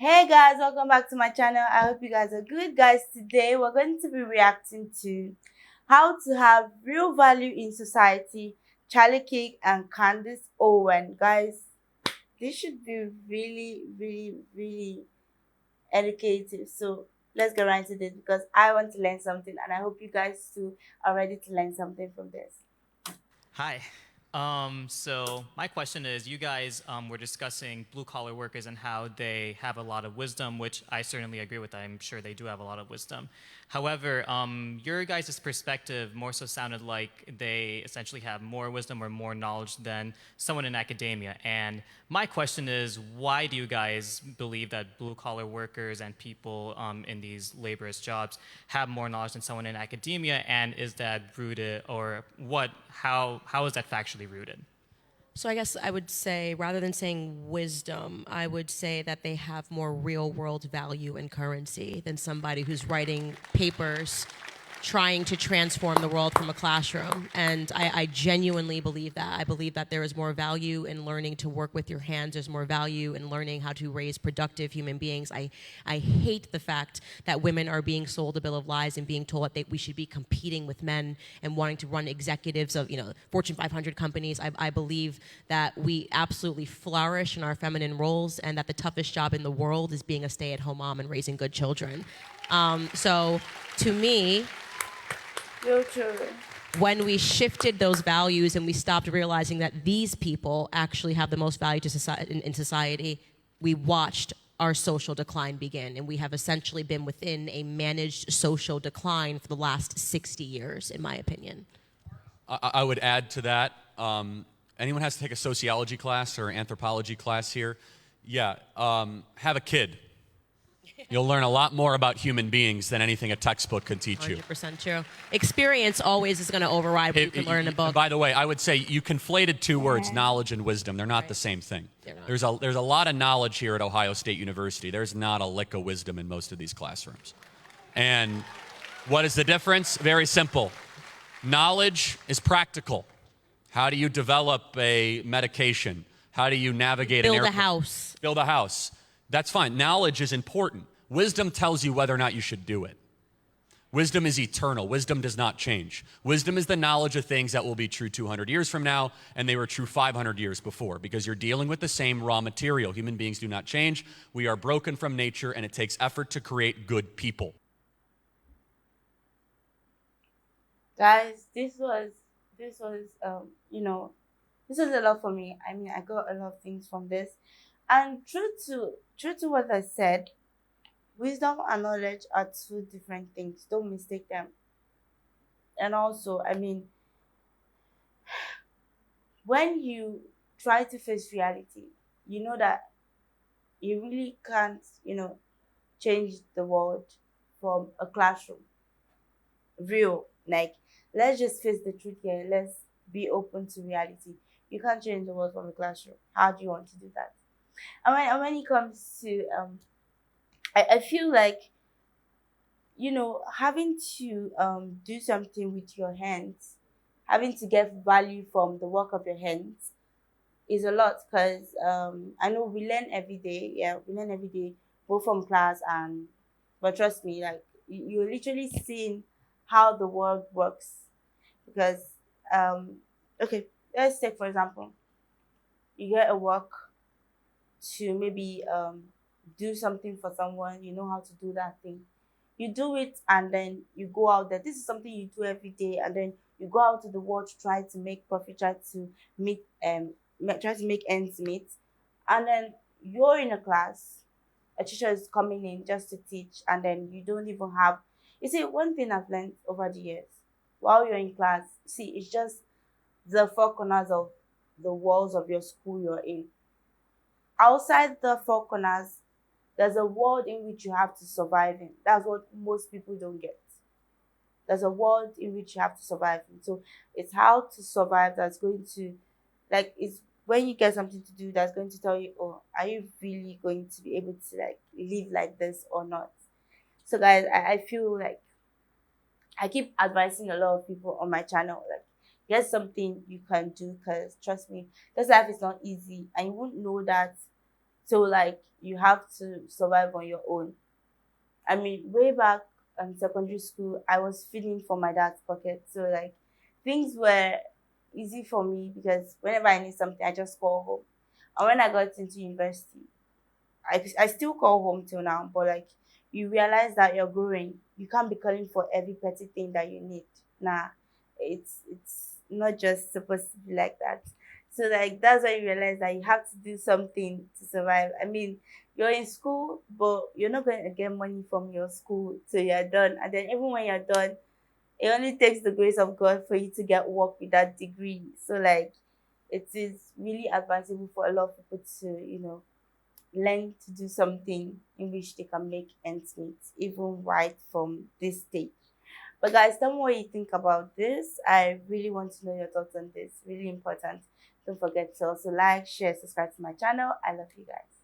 Hey guys, welcome back to my channel. I hope you guys are good. Guys, today we're going to be reacting to how to have real value in society, Charlie Kirk and Candace Owen. Guys, this should be really educative. So let's get right into this because I want to learn something and I hope you guys too are ready to learn something from this. Hi. So my question is, you guys were discussing blue collar workers and how they have a lot of wisdom, which I certainly agree with. I'm sure they do have a lot of wisdom. However, your guys' perspective more so sounded like they essentially have more wisdom or more knowledge than someone in academia. And my question is, why do you guys believe that blue collar workers and people in these laborious jobs have more knowledge than someone in academia? And is that rooted, or what? How is that factually rooted? So I guess I would say, rather than saying wisdom, I would say that they have more real world value and currency than somebody who's writing papers trying to transform the world from a classroom. And I genuinely believe that. I believe that there is more value in learning to work with your hands. There's more value in learning how to raise productive human beings. I hate the fact that women are being sold a bill of lies and being told that we should be competing with men and wanting to run executives of, Fortune 500 companies. I believe that we absolutely flourish in our feminine roles and that the toughest job in the world is being a stay-at-home mom and raising good children. So to me, Real children. when we shifted those values and we stopped realizing that these people actually have the most value to society, in society, we watched our social decline begin. And we have essentially been within a managed social decline for the last 60 years, in my opinion. I would add to that. Anyone has to take a sociology class or anthropology class here? Yeah, have a kid. You'll learn a lot more about human beings than anything a textbook can teach you. 100% true. Experience always is going to override what you can learn in a book. By the way, I would say you conflated two words, knowledge and wisdom. They're not the same thing. There's a lot of knowledge here at Ohio State University. There's not a lick of wisdom in most of these classrooms. And what is the difference? Very simple. Knowledge is practical. How do you develop a medication? How do you navigate an Build a airplane? house. Build a house. That's fine. Knowledge is important. Wisdom tells you whether or not you should do it. Wisdom is eternal. Wisdom does not change. Wisdom is the knowledge of things that will be true 200 years from now, and they were true 500 years before, because you're dealing with the same raw material. Human beings do not change. We are broken from nature, and it takes effort to create good people. Guys, this was this was a lot for me. I mean, I got a lot of things from this. And true to what I said, wisdom and knowledge are two different things. Don't mistake them. And also, I mean, when you try to face reality, you know that you really can't, change the world from a classroom. Real. Like, let's just face the truth here. Let's be open to reality. You can't change the world from a classroom. How do you want to do that? And when it comes to I feel like, having to do something with your hands, having to get value from the work of your hands is a lot because I know we learn every day. Yeah, we learn every day, both from class and, but trust me, like you're literally seeing how the world works because um okay, let's take for example, you get a work to maybe do something for someone, you know how to do that thing. You do it and then you go out there. This is something you do every day, and then you go out to the world to try to make profit, try to meet try to make ends meet. And then you're in a class, a teacher is coming in just to teach, and then you don't even have, you see, one thing I've learned over the years, while you're in class, see, it's just the four corners of the walls of your school you're in. Outside the four corners, there's a world in which you have to survive in. That's what most people don't get. There's a world in which you have to survive in. So it's how to survive that's going to, like, it's when you get something to do that's going to tell you, oh, are you really going to be able to like live like this or not? So guys, I feel like I keep advising a lot of people on my channel, like, get something you can do because trust me, this life is not easy and you won't know that So like you have to survive on your own. I mean, way back in secondary school, I was feeding from my dad's pocket. So like things were easy for me because whenever I need something, I just call home. And when I got into university, I still call home till now, but like you realize that you're growing. You can't be calling for every petty thing that you need. Nah, it's not just supposed to be like that. So like that's when you realize that you have to do something to survive. I mean, you're in school, but you're not going to get money from your school till you're done. And then even when you're done, it only takes the grace of God for you to get work with that degree. So like it is really advisable for a lot of people to, learn to do something in which they can make ends meet, even right from this stage. But guys, tell me what you think about this. I really want to know your thoughts on this. Really important. Don't forget to also like, share, subscribe to my channel. I love you guys.